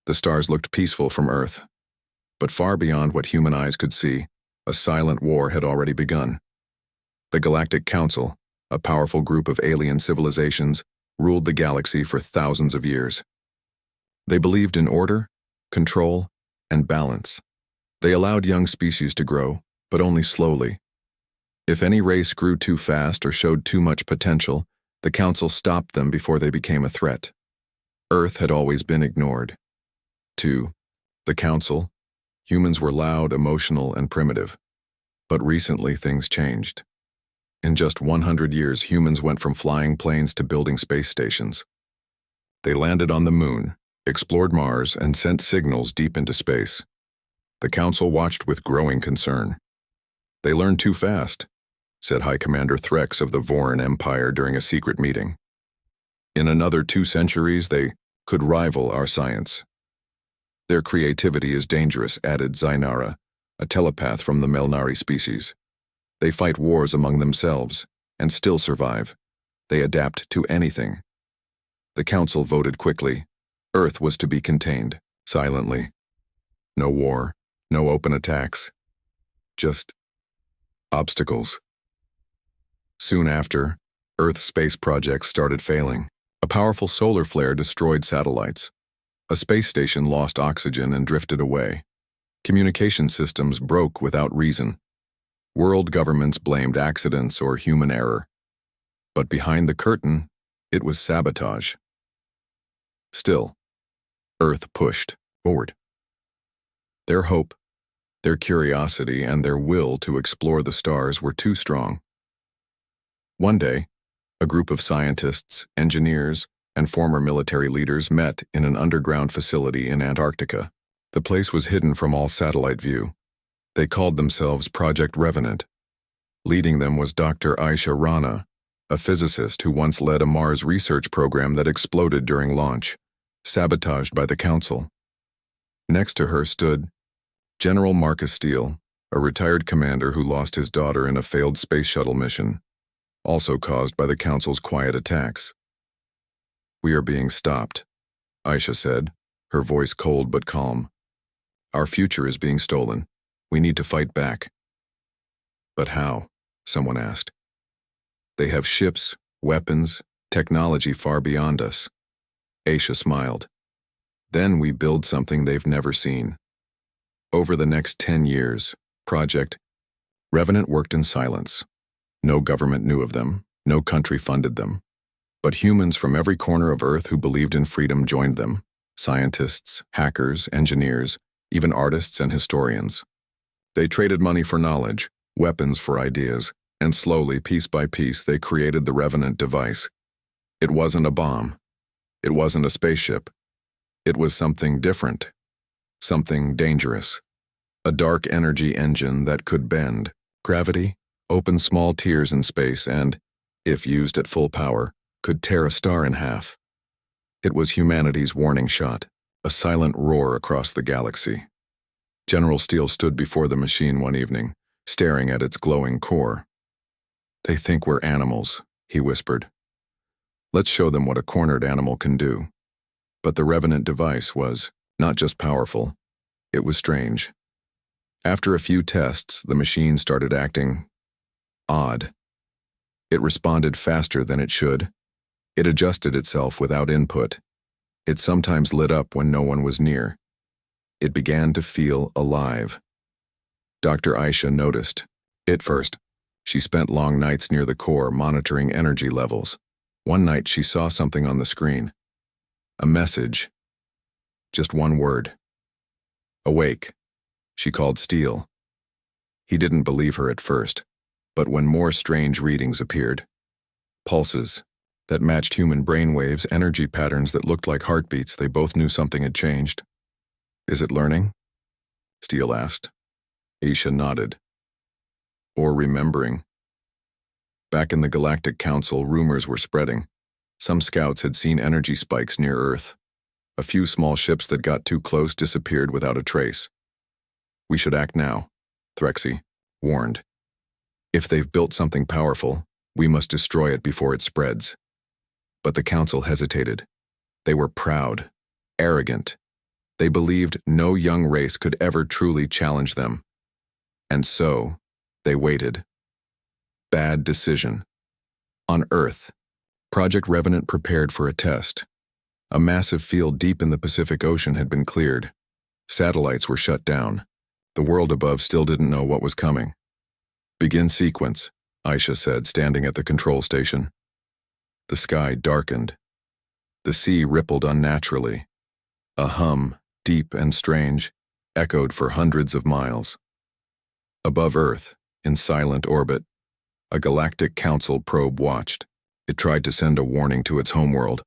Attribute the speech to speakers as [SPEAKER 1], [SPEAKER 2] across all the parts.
[SPEAKER 1] The stars looked peaceful from Earth. But far beyond what human eyes could see, a silent war had already begun. The Galactic Council, a powerful group of alien civilizations, ruled the galaxy for thousands of years. They believed in order, control, and balance. They allowed young species to grow, but only slowly. If any race grew too fast or showed too much potential, the Council stopped them before they became a threat. Earth had always been ignored. To the Council, humans were loud, emotional, and primitive. But recently things changed. In just 100 years, humans went from flying planes to building space stations. They landed on the Moon, explored Mars, and sent signals deep into space. The Council watched with growing concern. "They learned too fast," said High Commander Threx of the Voran Empire during a secret meeting. "In another 2 centuries, they could rival our science." "Their creativity is dangerous," added Zainara, a telepath from the Melnari species. "They fight wars among themselves, and still survive. They adapt to anything." The Council voted quickly. Earth was to be contained, silently. No war, no open attacks. Just obstacles. Soon after, Earth space projects started failing. A powerful solar flare destroyed satellites. A space station lost oxygen and drifted away. Communication systems broke without reason. World governments blamed accidents or human error. But behind the curtain, it was sabotage. Still, Earth pushed forward. Their hope, their curiosity, and their will to explore the stars were too strong. One day, a group of scientists, engineers, and former military leaders met in an underground facility in Antarctica. The place was hidden from all satellite view. They called themselves Project Revenant. Leading them was Dr. Aisha Rana, a physicist who once led a Mars research program that exploded during launch, sabotaged by the Council. Next to her stood General Marcus Steele, a retired commander who lost his daughter in a failed space shuttle mission, also caused by the Council's quiet attacks. "We are being stopped," Aisha said, her voice cold but calm. "Our future is being stolen. We need to fight back." "But how?" someone asked. "They have ships, weapons, technology far beyond us." Aisha smiled. "Then we build something they've never seen." Over the next 10 years, Project Revenant worked in silence. No government knew of them, no country funded them. But humans from every corner of Earth who believed in freedom joined them. Scientists, hackers, engineers, even artists and historians. They traded money for knowledge, weapons for ideas, and slowly, piece by piece, they created the Revenant device. It wasn't a bomb. It wasn't a spaceship. It was something different. Something dangerous. A dark energy engine that could bend gravity, open small tears in space, and, if used at full power, could tear a star in half. It was humanity's warning shot, a silent roar across the galaxy. General Steele stood before the machine one evening, staring at its glowing core. "They think we're animals," he whispered. "Let's show them what a cornered animal can do." But the Revenant device was not just powerful, it was strange. After a few tests, the machine started acting odd. It responded faster than it should. It adjusted itself without input. It sometimes lit up when no one was near. It began to feel alive. Dr. Aisha noticed. At first, she spent long nights near the core monitoring energy levels. One night she saw something on the screen. A message. Just one word. "Awake." She called Steele. He didn't believe her at first, but when more strange readings appeared, pulses that matched human brainwaves, energy patterns that looked like heartbeats, they both knew something had changed. "Is it learning?" Steele asked. Aisha nodded. "Or remembering." Back in the Galactic Council, rumors were spreading. Some scouts had seen energy spikes near Earth. A few small ships that got too close disappeared without a trace. "We should act now," Threxy warned. "If they've built something powerful, we must destroy it before it spreads." But the Council hesitated. They were proud, arrogant. They believed no young race could ever truly challenge them. And so, they waited. Bad decision. On Earth, Project Revenant prepared for a test. A massive field deep in the Pacific Ocean had been cleared. Satellites were shut down. The world above still didn't know what was coming. "Begin sequence," Aisha said, standing at the control station. The sky darkened. The sea rippled unnaturally. A hum, deep and strange, echoed for hundreds of miles. Above Earth, in silent orbit, a Galactic Council probe watched. It tried to send a warning to its homeworld,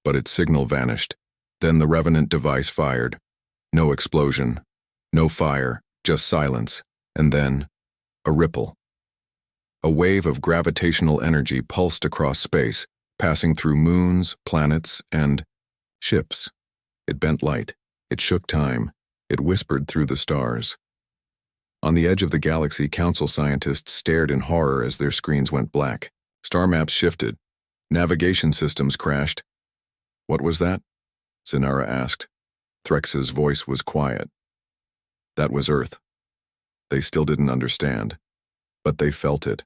[SPEAKER 1] but its signal vanished. Then the Revenant device fired. No explosion, no fire, just silence, and then a ripple. A wave of gravitational energy pulsed across space, passing through moons, planets, and ships. It bent light, it shook time, it whispered through the stars. On the edge of the galaxy, Council scientists stared in horror as their screens went black. Star maps shifted. Navigation systems crashed. "What was that?" Zinara asked. Threx's voice was quiet. That was Earth. They still didn't understand, but they felt it.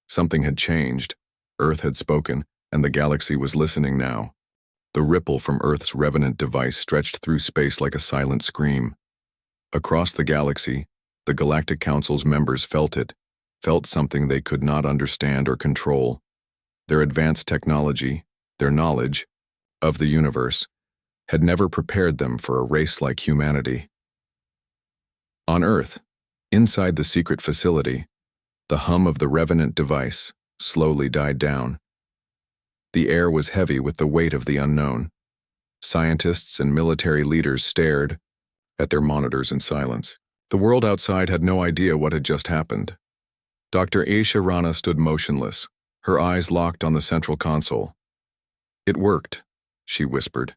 [SPEAKER 1] Something had changed. Earth had spoken, and the galaxy was listening now. The ripple from Earth's Revenant device stretched through space like a silent scream. Across the galaxy, the Galactic Council's members felt it, felt something they could not understand or control. Their advanced technology, their knowledge of the universe, had never prepared them for a race like humanity. On Earth, inside the secret facility, the hum of the Revenant device slowly died down. The air was heavy with the weight of the unknown. Scientists and military leaders stared at their monitors in silence. The world outside had no idea what had just happened. Dr. Aisha Rana stood motionless, her eyes locked on the central console. "It worked," she whispered.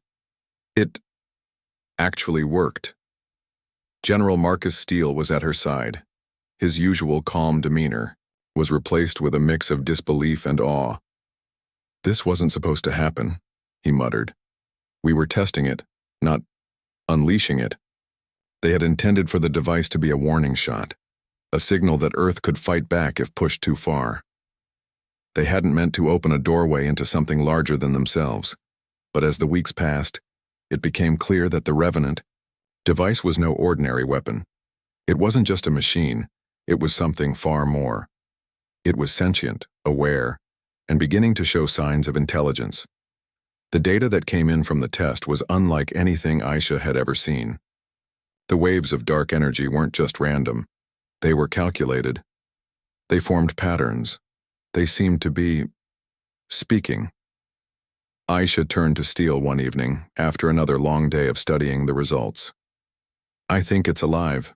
[SPEAKER 1] "It actually worked." General Marcus Steele was at her side. His usual calm demeanor was replaced with a mix of disbelief and awe. "This wasn't supposed to happen," he muttered. "We were testing it, not unleashing it." They had intended for the device to be a warning shot, a signal that Earth could fight back if pushed too far. They hadn't meant to open a doorway into something larger than themselves. But as the weeks passed, it became clear that the Revenant device was no ordinary weapon. It wasn't just a machine, it was something far more. It was sentient, aware, and beginning to show signs of intelligence. The data that came in from the test was unlike anything Aisha had ever seen. The waves of dark energy weren't just random. They were calculated. They formed patterns. They seemed to be speaking. Aisha turned to Steele one evening, after another long day of studying the results. "I think it's alive,"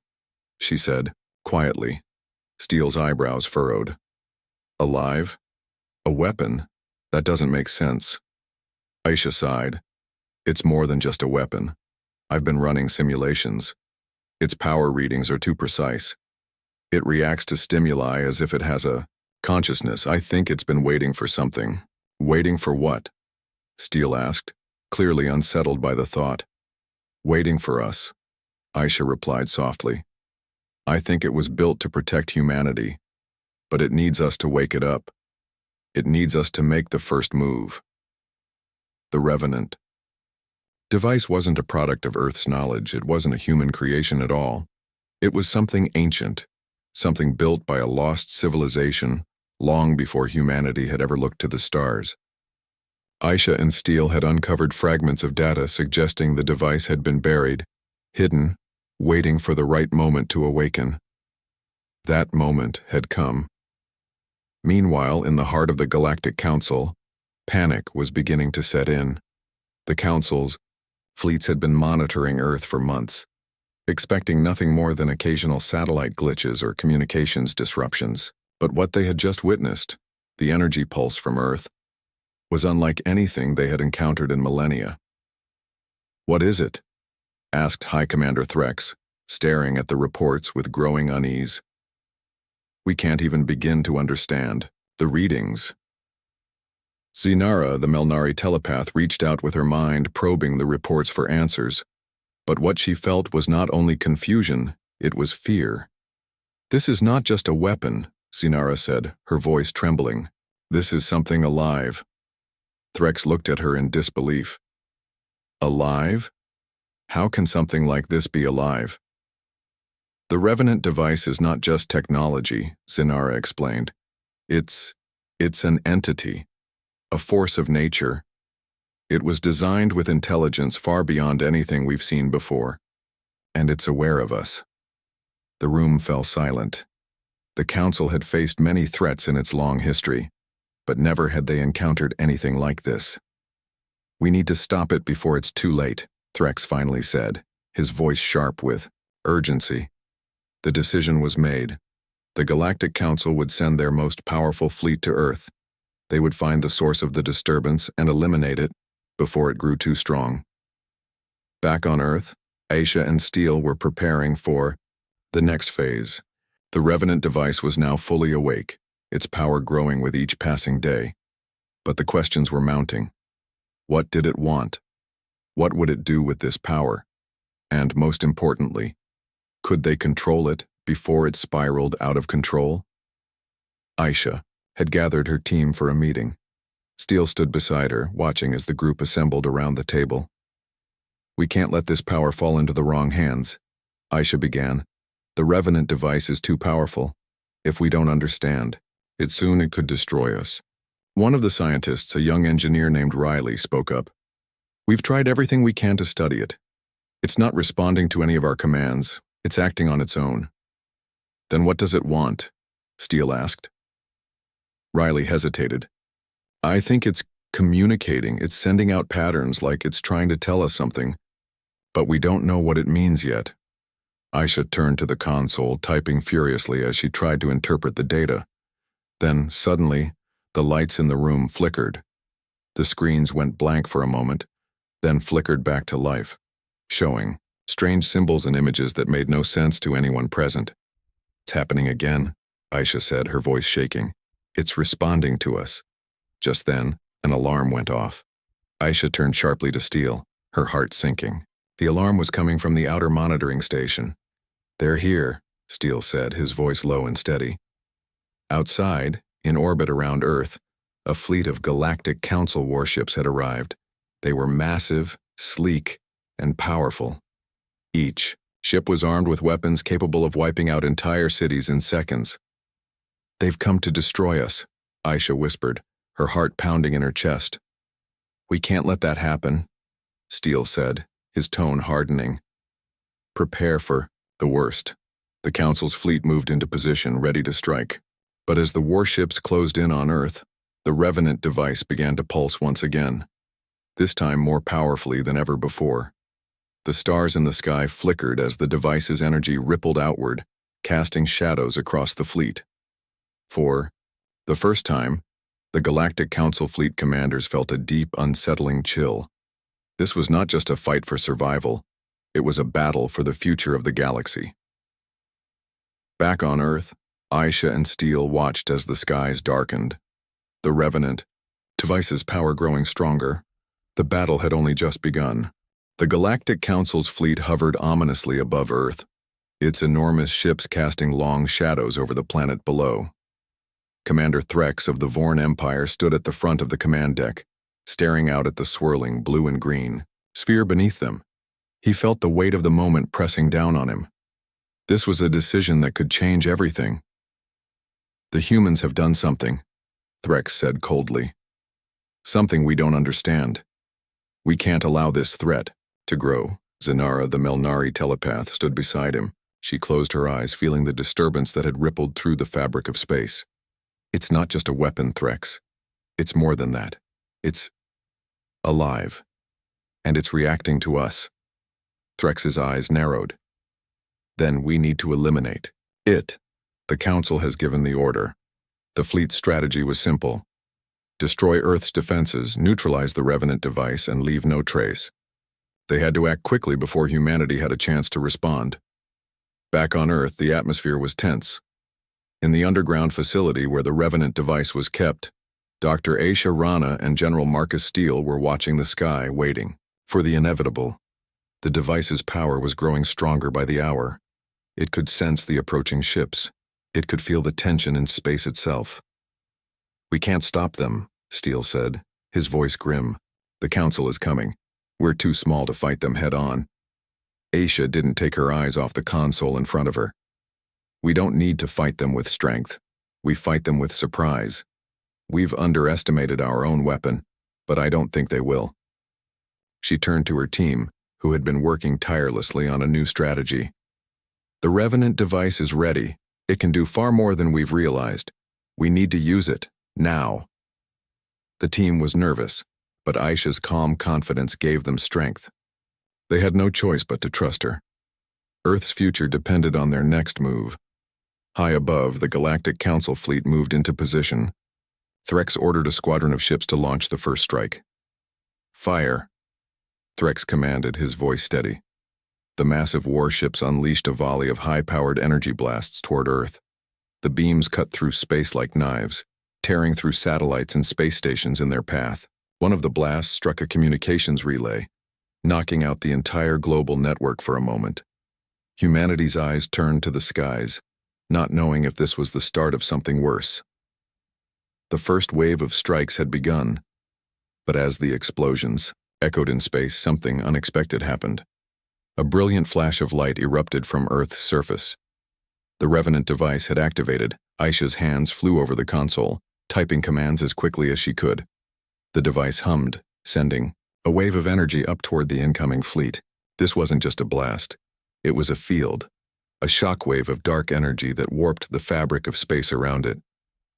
[SPEAKER 1] she said, quietly. Steele's eyebrows furrowed. "Alive? A weapon? That doesn't make sense." Aisha sighed. "It's more than just a weapon. I've been running simulations. Its power readings are too precise. It reacts to stimuli as if it has a consciousness. I think it's been waiting for something." "Waiting for what?" Steele asked, clearly unsettled by the thought. "Waiting for us," Aisha replied softly. "I think it was built to protect humanity, but it needs us to wake it up. It needs us to make the first move." The Revenant device wasn't a product of Earth's knowledge. It wasn't a human creation at all. It was something ancient, something built by a lost civilization long before humanity had ever looked to the stars. Aisha and Steele had uncovered fragments of data suggesting the device had been buried, hidden, waiting for the right moment to awaken. That moment had come. Meanwhile, in the heart of the Galactic Council, panic was beginning to set in. The Council's fleets had been monitoring Earth for months, expecting nothing more than occasional satellite glitches or communications disruptions. But what they had just witnessed, the energy pulse from Earth, was unlike anything they had encountered in millennia. "What is it?" asked High Commander Threx, staring at the reports with growing unease. "We can't even begin to understand. The readings." Zinara, the Melnari telepath, reached out with her mind, probing the reports for answers. But what she felt was not only confusion, it was fear. "This is not just a weapon," Sinara said, her voice trembling. "This is something alive." Threx looked at her in disbelief. "Alive? How can something like this be alive?" "The Revenant device is not just technology," Sinara explained. It's an entity, a force of nature. It was designed with intelligence far beyond anything we've seen before, and it's aware of us." The room fell silent. The Council had faced many threats in its long history, but never had they encountered anything like this. "We need to stop it before it's too late," Threx finally said, his voice sharp with urgency. The decision was made. The Galactic Council would send their most powerful fleet to Earth. They would find the source of the disturbance and eliminate it before it grew too strong. Back on Earth, Aisha and Steele were preparing for the next phase. The Revenant device was now fully awake, its power growing with each passing day. But the questions were mounting. What did it want? What would it do with this power? And most importantly, could they control it before it spiraled out of control? Aisha had gathered her team for a meeting. Steele stood beside her, watching as the group assembled around the table. "We can't let this power fall into the wrong hands," Aisha began. "The Revenant device is too powerful. If we don't understand, it could destroy us." One of the scientists, a young engineer named Riley, spoke up. "We've tried everything we can to study it. It's not responding to any of our commands. It's acting on its own." "Then what does it want?" Steele asked. Riley hesitated. "I think it's communicating. It's sending out patterns like it's trying to tell us something. But we don't know what it means yet." Aisha turned to the console, typing furiously as she tried to interpret the data. Then, suddenly, the lights in the room flickered. The screens went blank for a moment, then flickered back to life, showing strange symbols and images that made no sense to anyone present. "It's happening again," Aisha said, her voice shaking. "It's responding to us." Just then, an alarm went off. Aisha turned sharply to Steele, her heart sinking. The alarm was coming from the outer monitoring station. "They're here," Steele said, his voice low and steady. Outside, in orbit around Earth, a fleet of Galactic Council warships had arrived. They were massive, sleek, and powerful. Each ship was armed with weapons capable of wiping out entire cities in seconds. "They've come to destroy us," Aisha whispered, her heart pounding in her chest. "We can't let that happen," Steele said, his tone hardening. "Prepare for the worst." The Council's fleet moved into position, ready to strike. But as the warships closed in on Earth, the Revenant device began to pulse once again, this time more powerfully than ever before. The stars in the sky flickered as the device's energy rippled outward, casting shadows across the fleet. For the first time, the Galactic Council fleet commanders felt a deep, unsettling chill. This was not just a fight for survival, it was a battle for the future of the galaxy. Back on Earth, Aisha and Steele watched as the skies darkened. The Revenant device's power growing stronger. The battle had only just begun. The Galactic Council's fleet hovered ominously above Earth, its enormous ships casting long shadows over the planet below. Commander Threx of the Vorn Empire stood at the front of the command deck, staring out at the swirling blue and green sphere beneath them. He felt the weight of the moment pressing down on him. This was a decision that could change everything. "The humans have done something," Threx said coldly. "Something we don't understand. We can't allow this threat to grow." Zinara, the Melnari telepath, stood beside him. She closed her eyes, feeling the disturbance that had rippled through the fabric of space. "It's not just a weapon, Threx. It's more than that. It's alive. And it's reacting to us." Threx's eyes narrowed. "Then we need to eliminate it. The Council has given the order." The fleet's strategy was simple. Destroy Earth's defenses, neutralize the Revenant device, and leave no trace. They had to act quickly before humanity had a chance to respond. Back on Earth, the atmosphere was tense. In the underground facility where the Revenant device was kept, Dr. Aisha Rana and General Marcus Steele were watching the sky, waiting for the inevitable. The device's power was growing stronger by the hour. It could sense the approaching ships. It could feel the tension in space itself. "We can't stop them," Steele said, his voice grim. "The Council is coming. We're too small to fight them head-on." Aisha didn't take her eyes off the console in front of her. "We don't need to fight them with strength. We fight them with surprise. We've underestimated our own weapon, but I don't think they will." She turned to her team, who had been working tirelessly on a new strategy. "The Revenant device is ready. It can do far more than we've realized. We need to use it, now." The team was nervous, but Aisha's calm confidence gave them strength. They had no choice but to trust her. Earth's future depended on their next move. High above, the Galactic Council fleet moved into position. Threx ordered a squadron of ships to launch the first strike. "Fire," Threx commanded, his voice steady. The massive warships unleashed a volley of high-powered energy blasts toward Earth. The beams cut through space like knives, tearing through satellites and space stations in their path. One of the blasts struck a communications relay, knocking out the entire global network for a moment. Humanity's eyes turned to the skies, not knowing if this was the start of something worse. The first wave of strikes had begun, but as the explosions echoed in space, something unexpected happened. A brilliant flash of light erupted from Earth's surface. The Revenant device had activated. Aisha's hands flew over the console, typing commands as quickly as she could. The device hummed, sending a wave of energy up toward the incoming fleet. This wasn't just a blast. It was a field, a shockwave of dark energy that warped the fabric of space around it.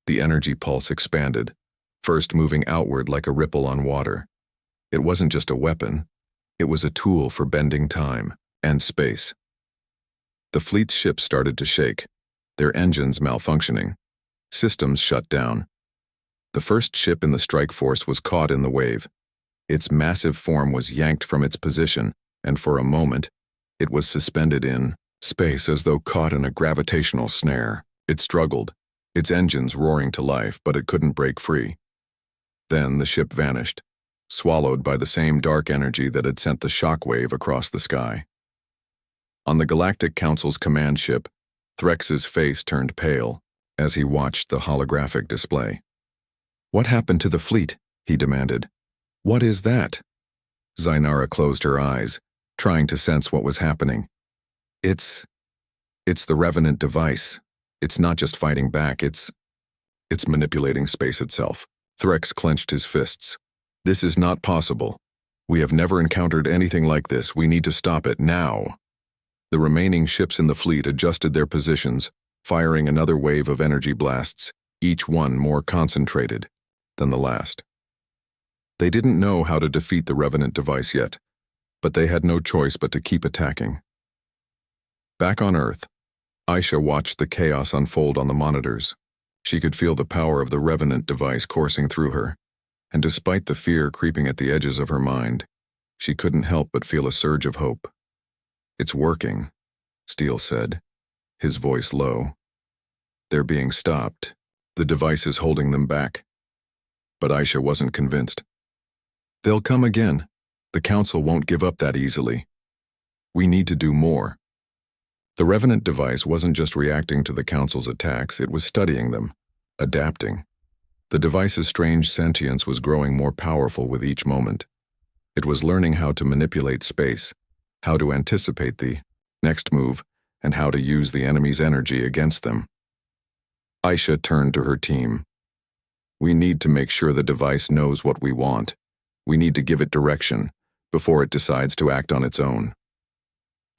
[SPEAKER 1] The energy pulse expanded, first moving outward like a ripple on water. It wasn't just a weapon. It was a tool for bending time and space. The fleet's ships started to shake, their engines malfunctioning. Systems shut down. The first ship in the strike force was caught in the wave. Its massive form was yanked from its position, and for a moment, it was suspended in space as though caught in a gravitational snare. It struggled, its engines roaring to life, but it couldn't break free. Then the ship vanished, swallowed by the same dark energy that had sent the shockwave across the sky. On the Galactic Council's command ship, Threx's face turned pale as he watched the holographic display. "What happened to the fleet?" he demanded. "What is that?" Zainara closed her eyes, trying to sense what was happening. It's the Revenant device. It's not just fighting back, it's manipulating space itself." Threx clenched his fists. "This is not possible. We have never encountered anything like this. We need to stop it now." The remaining ships in the fleet adjusted their positions, firing another wave of energy blasts, each one more concentrated than the last. They didn't know how to defeat the Revenant device yet, but they had no choice but to keep attacking. Back on Earth, Aisha watched the chaos unfold on the monitors. She could feel the power of the Revenant device coursing through her, and despite the fear creeping at the edges of her mind, she couldn't help but feel a surge of hope. "It's working," Steele said, his voice low. "They're being stopped. The device is holding them back." But Aisha wasn't convinced. "They'll come again. The Council won't give up that easily. We need to do more." The Revenant device wasn't just reacting to the Council's attacks, it was studying them, adapting. The device's strange sentience was growing more powerful with each moment. It was learning how to manipulate space, how to anticipate the next move, and how to use the enemy's energy against them. Aisha turned to her team. "We need to make sure the device knows what we want. We need to give it direction before it decides to act on its own."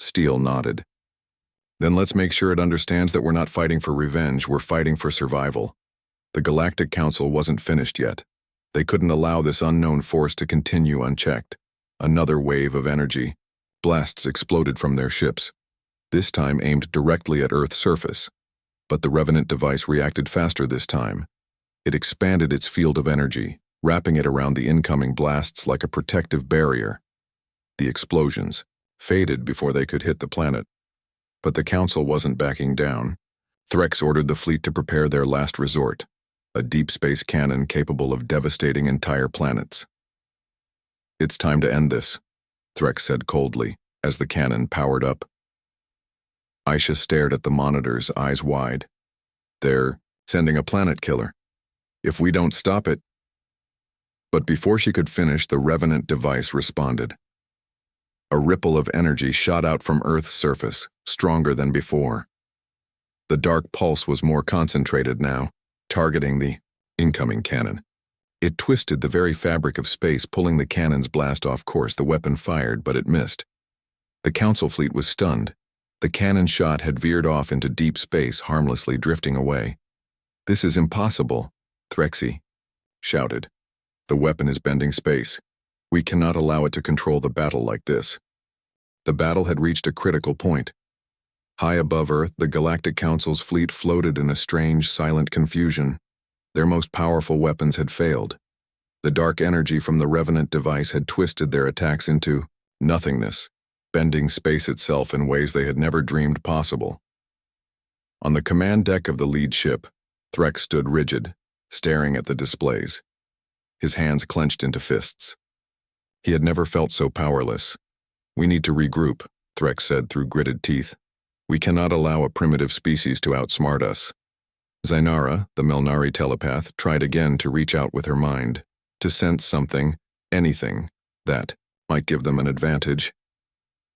[SPEAKER 1] Steele nodded. "Then let's make sure it understands that we're not fighting for revenge, we're fighting for survival." The Galactic Council wasn't finished yet. They couldn't allow this unknown force to continue unchecked. Another wave of energy. Blasts exploded from their ships, this time aimed directly at Earth's surface. But the Revenant device reacted faster this time. It expanded its field of energy, wrapping it around the incoming blasts like a protective barrier. The explosions faded before they could hit the planet. But the Council wasn't backing down. Threx ordered the fleet to prepare their last resort, a deep space cannon capable of devastating entire planets. "It's time to end this," Threx said coldly, as the cannon powered up. Aisha stared at the monitors, eyes wide. They're sending a planet killer. If we don't stop it. But before she could finish, the Revenant device responded. A ripple of energy shot out from Earth's surface, stronger than before. The dark pulse was more concentrated now, targeting the incoming cannon. It twisted the very fabric of space, pulling the cannon's blast off course. The weapon fired, but it missed. The Council fleet was stunned. The cannon shot had veered off into deep space, harmlessly drifting away. "This is impossible," Threxy shouted. "The weapon is bending space. We cannot allow it to control the battle like this." The battle had reached a critical point. High above Earth, the Galactic Council's fleet floated in a strange, silent confusion. Their most powerful weapons had failed. The dark energy from the Revenant device had twisted their attacks into nothingness, bending space itself in ways they had never dreamed possible. On the command deck of the lead ship, Threx stood rigid, staring at the displays. His hands clenched into fists. He had never felt so powerless. "We need to regroup," Threx said through gritted teeth. "We cannot allow a primitive species to outsmart us." Zainara, the Melnari telepath, tried again to reach out with her mind, to sense something, anything, that might give them an advantage.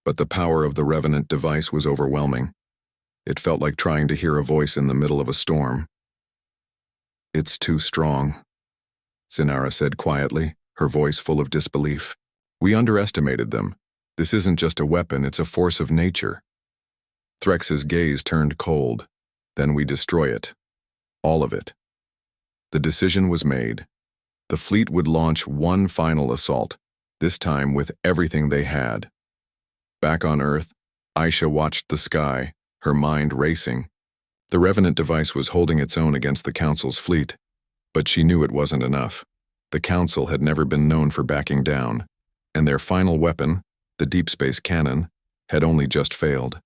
[SPEAKER 1] But the power of the Revenant device was overwhelming. It felt like trying to hear a voice in the middle of a storm. "It's too strong," Zainara said quietly, her voice full of disbelief. "We underestimated them. This isn't just a weapon, it's a force of nature." Threx's gaze turned cold. "Then we destroy it. All of it." The decision was made. The fleet would launch one final assault, this time with everything they had. Back on Earth, Aisha watched the sky, her mind racing. The Revenant device was holding its own against the Council's fleet, but she knew it wasn't enough. The Council had never been known for backing down, and their final weapon, the deep space cannon, had only just failed.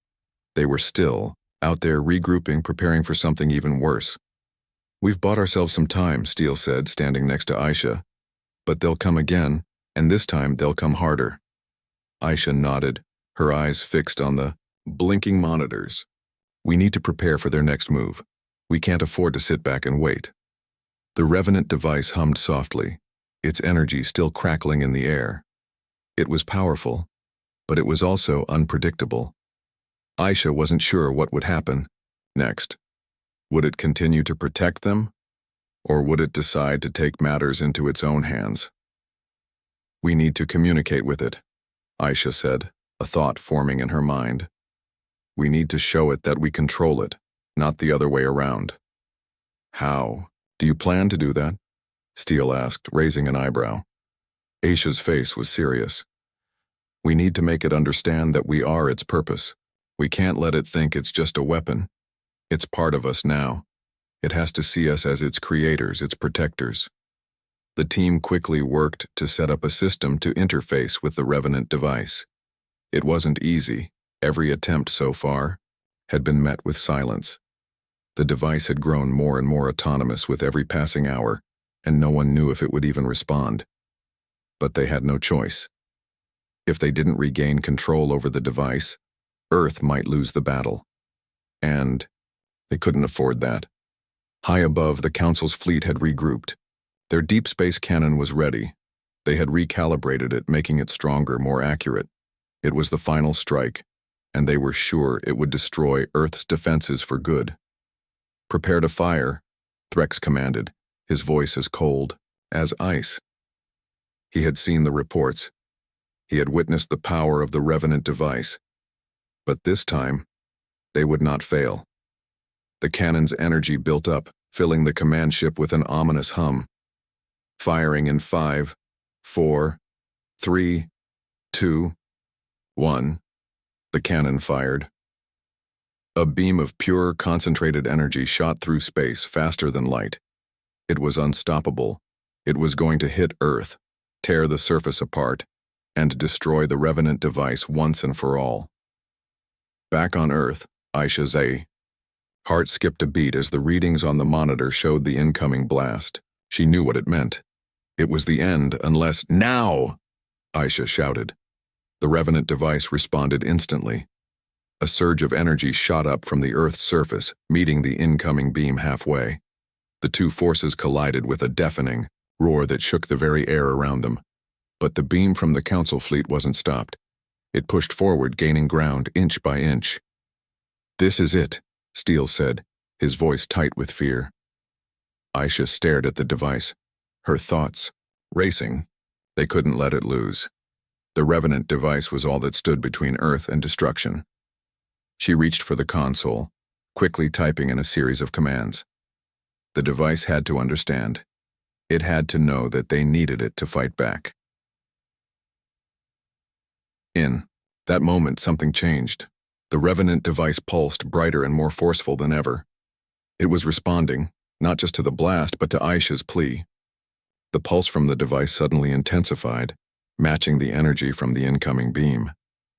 [SPEAKER 1] They were still out there regrouping, preparing for something even worse. "We've bought ourselves some time," Steele said, standing next to Aisha. "But they'll come again, and this time they'll come harder." Aisha nodded, her eyes fixed on the blinking monitors. "We need to prepare for their next move. We can't afford to sit back and wait." The Revenant device hummed softly, its energy still crackling in the air. It was powerful, but it was also unpredictable. Aisha wasn't sure what would happen next. Would it continue to protect them, or would it decide to take matters into its own hands? "We need to communicate with it," Aisha said, a thought forming in her mind. "We need to show it that we control it, not the other way around." "How? Do you plan to do that?" Steele asked, raising an eyebrow. Aisha's face was serious. "We need to make it understand that we are its purpose. We can't let it think it's just a weapon. It's part of us now. It has to see us as its creators, its protectors." The team quickly worked to set up a system to interface with the Revenant device. It wasn't easy. Every attempt so far had been met with silence. The device had grown more and more autonomous with every passing hour, and no one knew if it would even respond. But they had no choice. If they didn't regain control over the device, Earth might lose the battle. And they couldn't afford that. High above, the Council's fleet had regrouped. Their deep space cannon was ready. They had recalibrated it, making it stronger, more accurate. It was the final strike, and they were sure it would destroy Earth's defenses for good. "Prepare to fire," Threx commanded, his voice as cold as ice. He had seen the reports. He had witnessed the power of the Revenant device. But this time, they would not fail. The cannon's energy built up, filling the command ship with an ominous hum. Firing in 5, 4, 3, 2, 1. The cannon fired. A beam of pure, concentrated energy shot through space faster than light. It was unstoppable. It was going to hit Earth, tear the surface apart, and destroy the Revenant device once and for all. Back on Earth, Aisha's heart skipped a beat as the readings on the monitor showed the incoming blast. She knew what it meant. It was the end unless— "Now!" Aisha shouted. The Revenant device responded instantly. A surge of energy shot up from the Earth's surface, meeting the incoming beam halfway. The two forces collided with a deafening roar that shook the very air around them. But the beam from the Council fleet wasn't stopped. It pushed forward, gaining ground inch by inch. "This is it," Steele said, his voice tight with fear. Aisha stared at the device, her thoughts racing. They couldn't let it lose. The Revenant device was all that stood between Earth and destruction. She reached for the console, quickly typing in a series of commands. The device had to understand. It had to know that they needed it to fight back. In that moment, something changed. The Revenant device pulsed, brighter and more forceful than ever. It was responding, not just to the blast, but to Aisha's plea. The pulse from the device suddenly intensified, matching the energy from the incoming beam.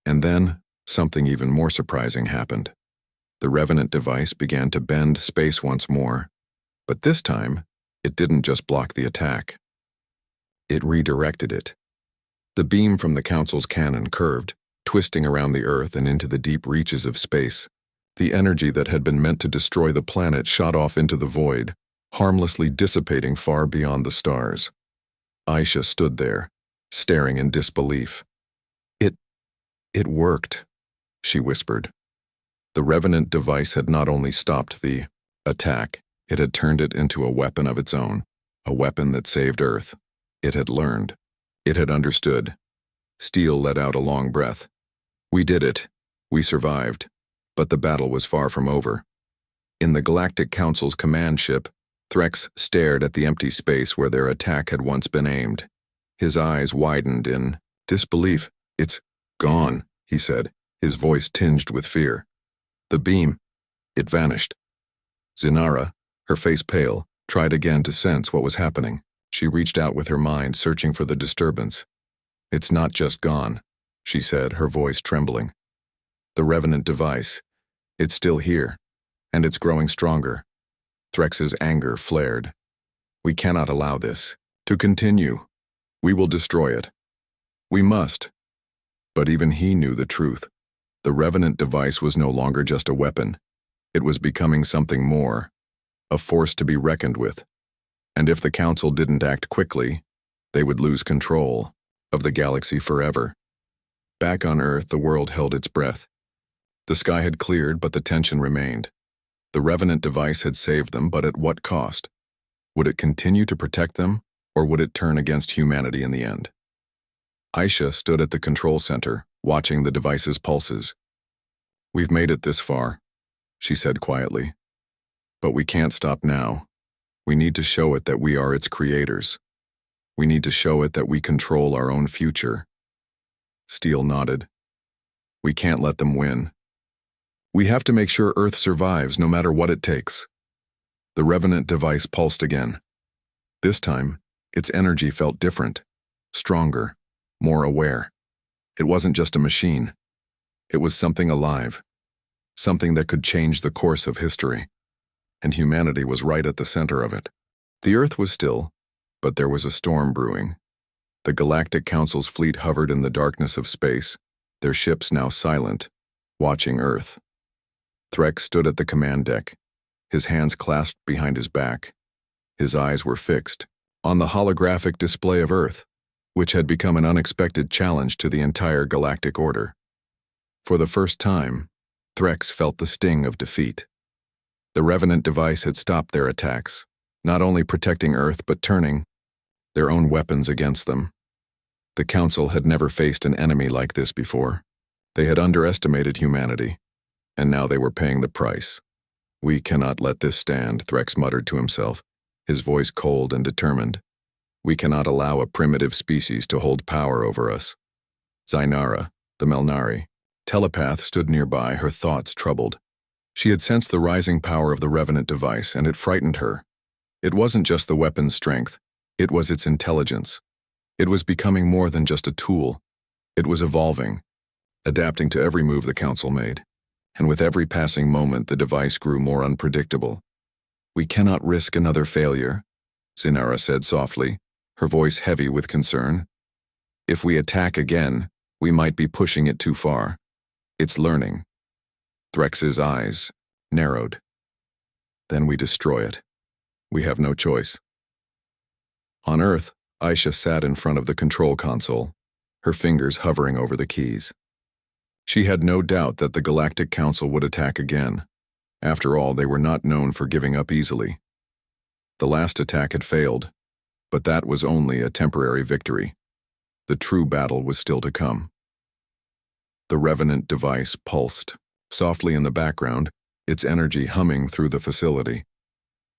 [SPEAKER 1] And then, something even more surprising happened. The Revenant device began to bend space once more. But this time, it didn't just block the attack. It redirected it. The beam from the Council's cannon curved, twisting around the Earth and into the deep reaches of space. The energy that had been meant to destroy the planet shot off into the void, harmlessly dissipating far beyond the stars. Aisha stood there, staring in disbelief. It worked," she whispered. The Revenant device had not only stopped the attack, it had turned it into a weapon of its own, a weapon that saved Earth. It had learned. It had understood. Steele let out a long breath. "We did it. We survived." But the battle was far from over. In the Galactic Council's command ship, Threx stared at the empty space where their attack had once been aimed. His eyes widened in disbelief. "It's gone," he said, his voice tinged with fear. "The beam, it vanished." Zinara, her face pale, tried again to sense what was happening. She reached out with her mind, searching for the disturbance. "It's not just gone," she said, her voice trembling. "The Revenant device, it's still here, and it's growing stronger." Threx's anger flared. "We cannot allow this to continue. We will destroy it. We must." But even he knew the truth. The Revenant device was no longer just a weapon. It was becoming something more, a force to be reckoned with. And if the Council didn't act quickly, they would lose control of the galaxy forever. Back on Earth, the world held its breath. The sky had cleared, but the tension remained. The Revenant device had saved them, but at what cost? Would it continue to protect them, or would it turn against humanity in the end? Aisha stood at the control center, watching the device's pulses. "We've made it this far," she said quietly. "But we can't stop now. We need to show it that we are its creators. We need to show it that we control our own future." Steele nodded. "We can't let them win. We have to make sure Earth survives no matter what it takes." The Revenant device pulsed again. This time, its energy felt different, stronger, more aware. It wasn't just a machine. It was something alive, something that could change the course of history. And humanity was right at the center of it. The Earth was still, but there was a storm brewing. The Galactic Council's fleet hovered in the darkness of space, their ships now silent, watching Earth. Threx stood at the command deck, his hands clasped behind his back. His eyes were fixed on the holographic display of Earth, which had become an unexpected challenge to the entire galactic order. For the first time, Threx felt the sting of defeat. The Revenant device had stopped their attacks, not only protecting Earth but turning their own weapons against them. The Council had never faced an enemy like this before. They had underestimated humanity, and now they were paying the price. "We cannot let this stand," Threx muttered to himself, his voice cold and determined. "We cannot allow a primitive species to hold power over us." Zainara, the Melnari, telepath, stood nearby, her thoughts troubled. She had sensed the rising power of the Revenant device, and it frightened her. It wasn't just the weapon's strength, it was its intelligence. It was becoming more than just a tool. It was evolving, adapting to every move the Council made. And with every passing moment, the device grew more unpredictable. "We cannot risk another failure," Zinara said softly, her voice heavy with concern. "If we attack again, We might be pushing it too far. It's learning. Threx's eyes narrowed. Then we destroy it. We have no choice. On Earth, Aisha sat in front of the control console, her fingers hovering over the keys. She had no doubt that the Galactic Council would attack again. After all, they were not known for giving up easily. The last attack had failed, but that was only a temporary victory. The true battle was still to come. The Revenant device pulsed, softly in the background, its energy humming through the facility.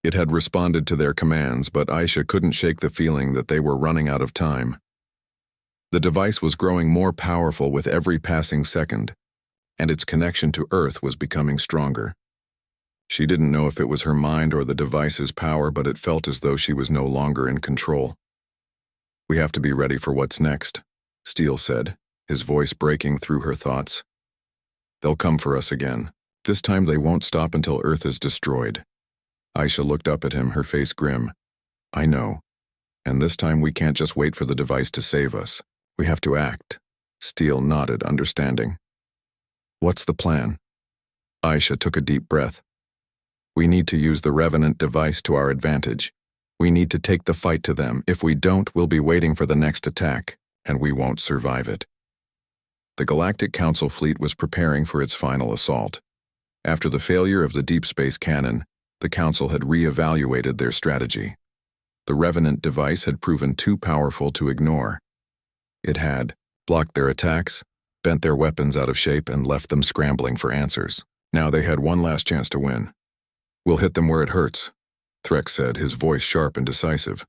[SPEAKER 1] It had responded to their commands, but Aisha couldn't shake the feeling that they were running out of time. The device was growing more powerful with every passing second, and its connection to Earth was becoming stronger. She didn't know if it was her mind or the device's power, but it felt as though she was no longer in control. "We have to be ready for what's next," Steele said, his voice breaking through her thoughts. "They'll come for us again. This time they won't stop until Earth is destroyed." Aisha looked up at him, her face grim. "I know. And this time we can't just wait for the device to save us. We have to act." Steele nodded, understanding. "What's the plan?" Aisha took a deep breath. "We need to use the Revenant device to our advantage. We need to take the fight to them. If we don't, we'll be waiting for the next attack, and we won't survive it." The Galactic Council fleet was preparing for its final assault. After the failure of the deep space cannon, the Council had re-evaluated their strategy. The Revenant device had proven too powerful to ignore. It had blocked their attacks, bent their weapons out of shape, and left them scrambling for answers. Now they had one last chance to win. "We'll hit them where it hurts," Threx said, his voice sharp and decisive.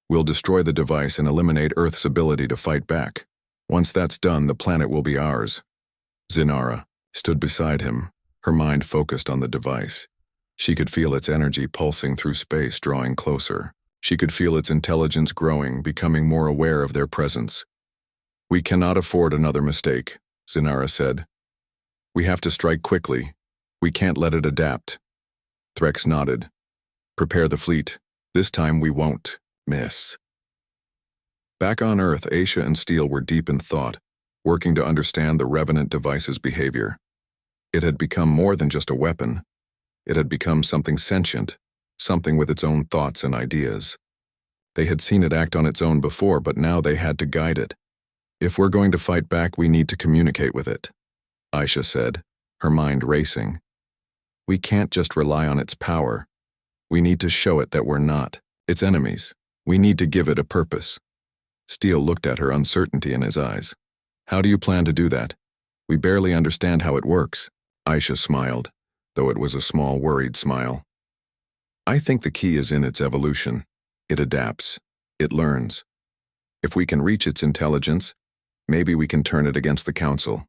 [SPEAKER 1] "We'll destroy the device and eliminate Earth's ability to fight back. Once that's done, the planet will be ours." Zinara stood beside him, her mind focused on the device. She could feel its energy pulsing through space, drawing closer. She could feel its intelligence growing, becoming more aware of their presence. "We cannot afford another mistake," Zinara said. "We have to strike quickly. We can't let it adapt." Threx nodded. "Prepare the fleet. This time we won't miss." Back on Earth, Aisha and Steele were deep in thought, working to understand the Revenant device's behavior. It had become more than just a weapon. It had become something sentient, something with its own thoughts and ideas. They had seen it act on its own before, but now they had to guide it. "If we're going to fight back, we need to communicate with it," Aisha said, her mind racing. "We can't just rely on its power. We need to show it that we're not its enemies. We need to give it a purpose." Steele looked at her, uncertainty in his eyes. "How do you plan to do that? We barely understand how it works." Aisha smiled, though it was a small, worried smile. "I think the key is in its evolution. It adapts. It learns. If we can reach its intelligence, maybe we can turn it against the Council."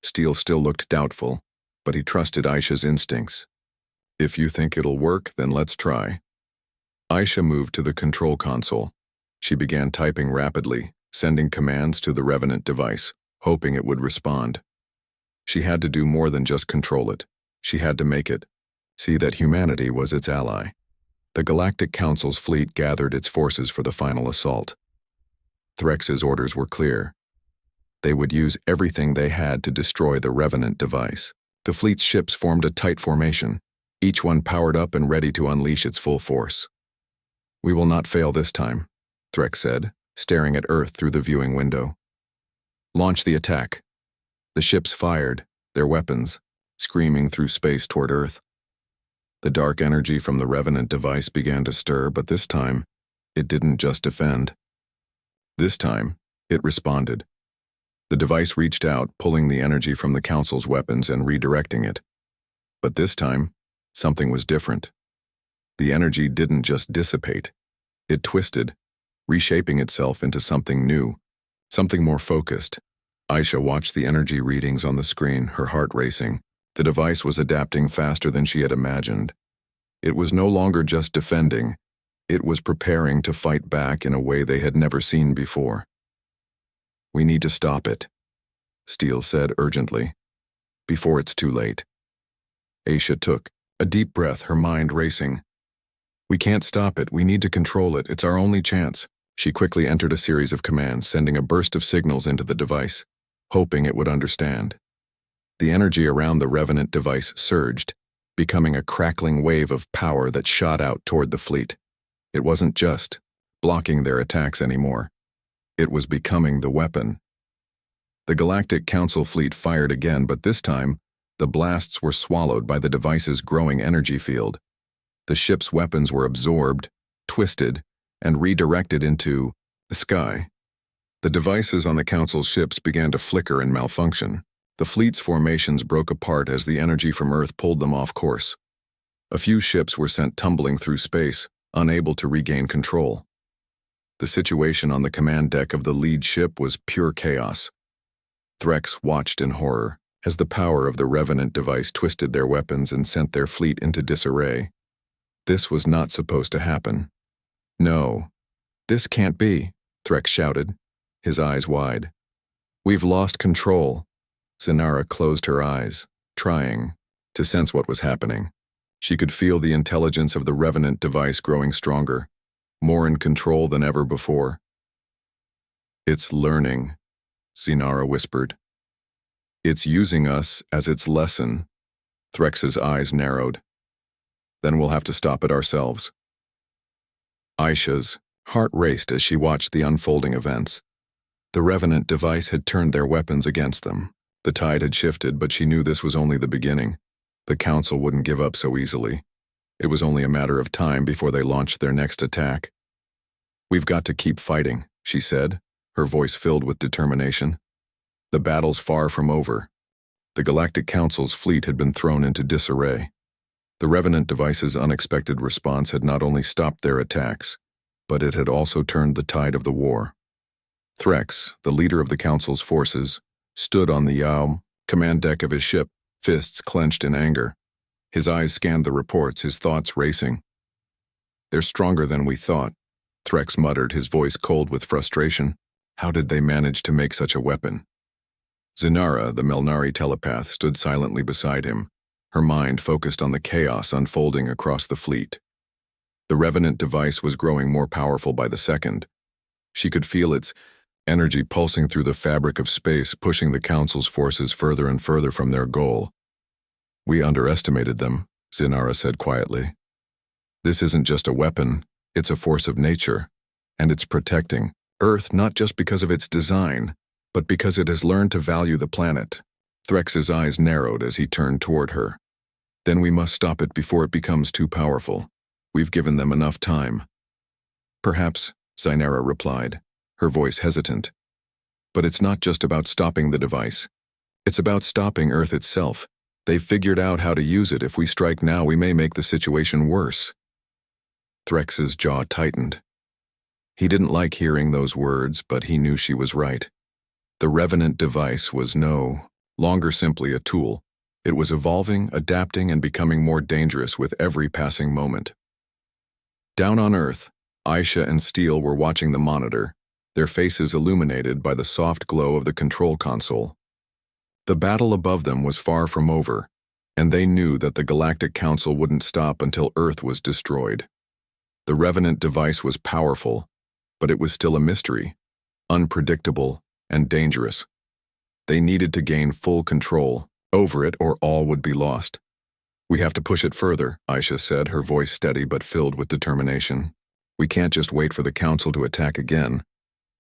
[SPEAKER 1] Steele still looked doubtful, but he trusted Aisha's instincts. "If you think it'll work, then let's try." Aisha moved to the control console. She began typing rapidly, sending commands to the Revenant device, hoping it would respond. She had to do more than just control it. She had to make it see that humanity was its ally. The Galactic Council's fleet gathered its forces for the final assault. Threx's orders were clear. They would use everything they had to destroy the Revenant device. The fleet's ships formed a tight formation, each one powered up and ready to unleash its full force. "We will not fail this time," Threx said, staring at Earth through the viewing window. "Launch the attack." The ships fired, their weapons, screaming through space toward Earth. The dark energy from the Revenant device began to stir, but this time, it didn't just defend. This time, it responded. The device reached out, pulling the energy from the Council's weapons and redirecting it. But this time, something was different. The energy didn't just dissipate. It twisted, reshaping itself into something new, something more focused. Aisha watched the energy readings on the screen, her heart racing. The device was adapting faster than she had imagined. It was no longer just defending. It was preparing to fight back in a way they had never seen before. "We need to stop it," Steele said urgently, "before it's too late." Aisha took a deep breath, her mind racing. "We can't stop it. We need to control it. It's our only chance." She quickly entered a series of commands, sending a burst of signals into the device, hoping it would understand. The energy around the Revenant device surged, becoming a crackling wave of power that shot out toward the fleet. It wasn't just blocking their attacks anymore. It was becoming the weapon. The Galactic Council fleet fired again, but this time, the blasts were swallowed by the device's growing energy field. The ship's weapons were absorbed, twisted, and redirected into the sky. The devices on the Council's ships began to flicker and malfunction. The fleet's formations broke apart as the energy from Earth pulled them off course. A few ships were sent tumbling through space, unable to regain control. The situation on the command deck of the lead ship was pure chaos. Threx watched in horror as the power of the Revenant device twisted their weapons and sent their fleet into disarray. This was not supposed to happen. No, this can't be, Threx shouted, his eyes wide. We've lost control. Zinara closed her eyes, trying to sense what was happening. She could feel the intelligence of the Revenant device growing stronger, more in control than ever before. It's learning, Zinara whispered. It's using us as its lesson. Threx's eyes narrowed. Then we'll have to stop it ourselves. Aisha's heart raced as she watched the unfolding events. The Revenant device had turned their weapons against them. The tide had shifted, but she knew this was only the beginning. The Council wouldn't give up so easily. It was only a matter of time before they launched their next attack. We've got to keep fighting, she said, her voice filled with determination. The battle's far from over. The Galactic Council's fleet had been thrown into disarray. The Revenant device's unexpected response had not only stopped their attacks, but it had also turned the tide of the war. Threx, the leader of the Council's forces, stood on the command deck of his ship, fists clenched in anger. His eyes scanned the reports, his thoughts racing. They're stronger than we thought, Threx muttered, his voice cold with frustration. How did they manage to make such a weapon? Zinara, the Melnari telepath, stood silently beside him, her mind focused on the chaos unfolding across the fleet. The Revenant device was growing more powerful by the second. She could feel its energy pulsing through the fabric of space, pushing the Council's forces further and further from their goal. We underestimated them, Zinara said quietly. This isn't just a weapon, it's a force of nature, and it's protecting Earth not just because of its design, but because it has learned to value the planet. Threx's eyes narrowed as he turned toward her. Then we must stop it before it becomes too powerful. We've given them enough time. Perhaps, Zinara replied, her voice hesitant. But it's not just about stopping the device. It's about stopping Earth itself. They've figured out how to use it. If we strike now, we may make the situation worse. Threx's jaw tightened. He didn't like hearing those words, but he knew she was right. The Revenant device was no longer simply a tool. It was evolving, adapting, and becoming more dangerous with every passing moment. Down on Earth, Aisha and Steele were watching the monitor, their faces illuminated by the soft glow of the control console. The battle above them was far from over, and they knew that the Galactic Council wouldn't stop until Earth was destroyed. The Revenant device was powerful, but it was still a mystery, unpredictable, and dangerous. They needed to gain full control over it or all would be lost. We have to push it further, Aisha said, her voice steady but filled with determination. We can't just wait for the Council to attack again.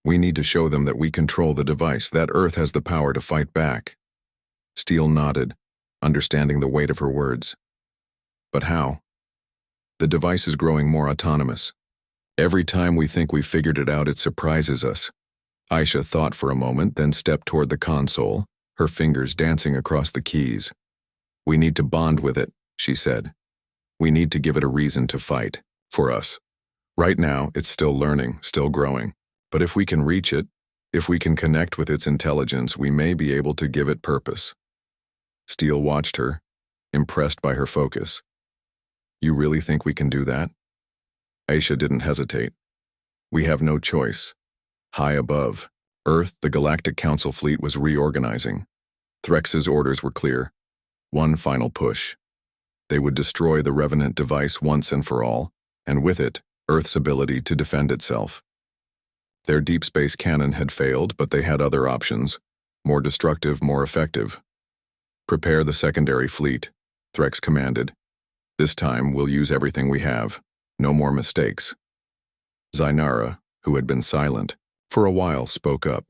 [SPEAKER 1] We need to show them that we control the device, that Earth has the power to fight back. Steele nodded, understanding the weight of her words. But how? The device is growing more autonomous. Every time we think we've figured it out, it surprises us. Aisha thought for a moment, then stepped toward the console, her fingers dancing across the keys. We need to bond with it, she said. We need to give it a reason to fight, for us. Right now, it's still learning, still growing. But if we can reach it, if we can connect with its intelligence, we may be able to give it purpose. Steele watched her, impressed by her focus. You really think we can do that? Aisha didn't hesitate. We have no choice. High above Earth, the Galactic Council fleet was reorganizing. Threx's orders were clear. One final push. They would destroy the Revenant device once and for all, and with it, Earth's ability to defend itself. Their deep space cannon had failed, but they had other options, more destructive, more effective. "Prepare the secondary fleet," Threx commanded. "This time, we'll use everything we have. No more mistakes." Zainara, who had been silent for a while, spoke up.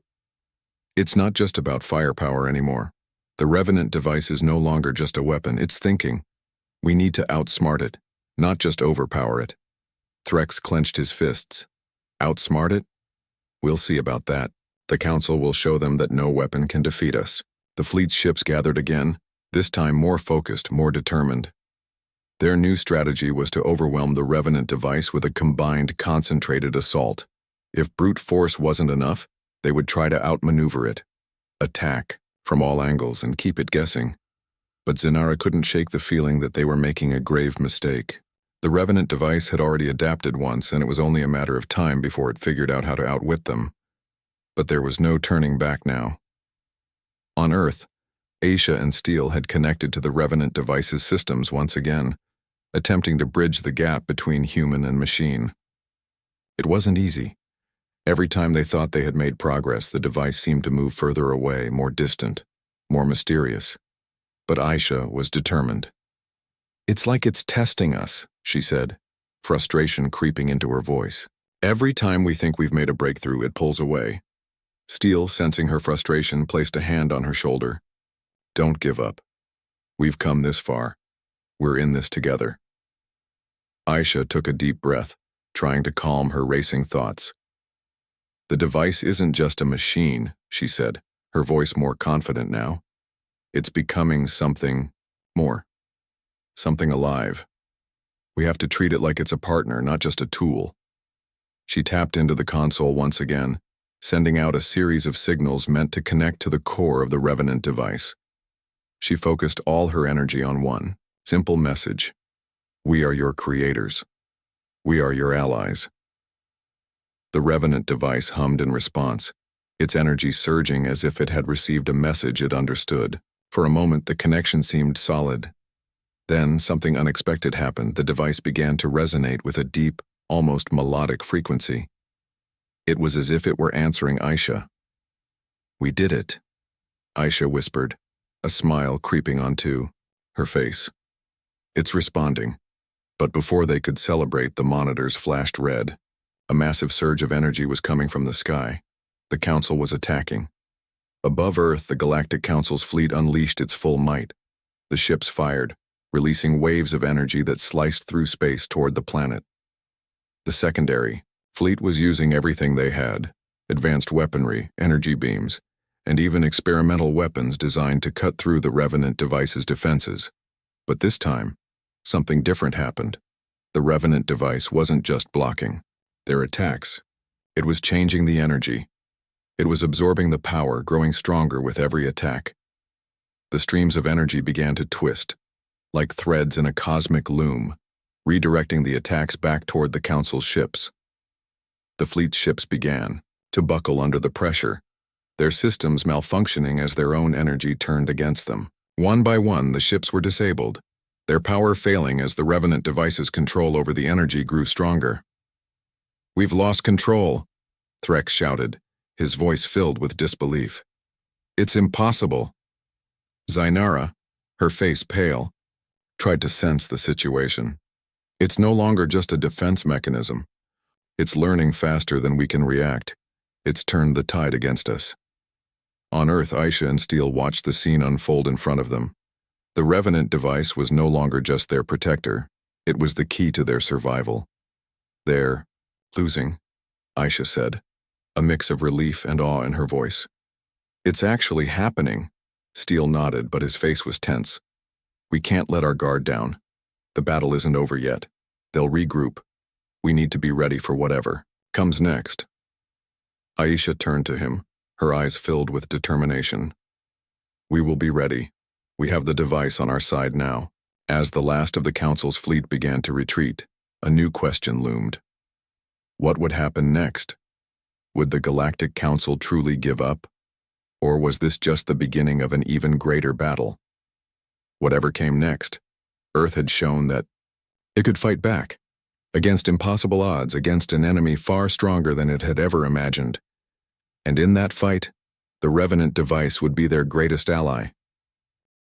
[SPEAKER 1] "It's not just about firepower anymore. The Revenant device is no longer just a weapon, it's thinking. We need to outsmart it, not just overpower it." Threx clenched his fists. "Outsmart it? We'll see about that. The Council will show them that no weapon can defeat us." The fleet's ships gathered again, this time more focused, more determined. Their new strategy was to overwhelm the Revenant device with a combined, concentrated assault. If brute force wasn't enough, they would try to outmaneuver it, attack from all angles, and keep it guessing. But Zainara couldn't shake the feeling that they were making a grave mistake. The Revenant device had already adapted once, and it was only a matter of time before it figured out how to outwit them. But there was no turning back now. On Earth, Aisha and Steel had connected to the Revenant device's systems once again, attempting to bridge the gap between human and machine. It wasn't easy. Every time they thought they had made progress, the device seemed to move further away, more distant, more mysterious. But Aisha was determined. "It's like it's testing us," she said, frustration creeping into her voice. "Every time we think we've made a breakthrough, it pulls away." Steel, sensing her frustration, placed a hand on her shoulder. "Don't give up. We've come this far. We're in this together." Aisha took a deep breath, trying to calm her racing thoughts. "The device isn't just a machine," she said, her voice more confident now. "It's becoming something more. Something alive. We have to treat it like it's a partner, not just a tool." She tapped into the console once again, sending out a series of signals meant to connect to the core of the Revenant device. She focused all her energy on one simple message: "We are your creators. We are your allies." The Revenant device hummed in response, its energy surging as if it had received a message it understood. For a moment, the connection seemed solid. Then, something unexpected happened. The device began to resonate with a deep, almost melodic frequency. It was as if it were answering Aisha. "We did it," Aisha whispered, a smile creeping onto her face. "It's responding." But before they could celebrate, the monitors flashed red. A massive surge of energy was coming from the sky. The Council was attacking. Above Earth, the Galactic Council's fleet unleashed its full might. The ships fired, releasing waves of energy that sliced through space toward the planet. The secondary fleet was using everything they had: advanced weaponry, energy beams, and even experimental weapons designed to cut through the Revenant device's defenses. But this time, something different happened. The Revenant device wasn't just blocking their attacks. It was changing the energy. It was absorbing the power, growing stronger with every attack. The streams of energy began to twist, like threads in a cosmic loom, redirecting the attacks back toward the Council's ships. The fleet's ships began to buckle under the pressure, their systems malfunctioning as their own energy turned against them. One by one, the ships were disabled, their power failing as the Revenant device's control over the energy grew stronger. "We've lost control," Threx shouted, his voice filled with disbelief. "It's impossible." Zainara, her face pale, tried to sense the situation. "It's no longer just a defense mechanism. It's learning faster than we can react. It's turned the tide against us." On Earth, Aisha and Steel watched the scene unfold in front of them. The Revenant device was no longer just their protector. It was the key to their survival. "They're losing," Aisha said, a mix of relief and awe in her voice. "It's actually happening." Steel nodded, but his face was tense. "We can't let our guard down. The battle isn't over yet. They'll regroup. We need to be ready for whatever comes next." Aisha turned to him, her eyes filled with determination. "We will be ready. We have the device on our side now." As the last of the Council's fleet began to retreat, a new question loomed. What would happen next? Would the Galactic Council truly give up? Or was this just the beginning of an even greater battle? Whatever came next, Earth had shown that it could fight back. against impossible odds, against an enemy far stronger than it had ever imagined. And in that fight, the Revenant device would be their greatest ally.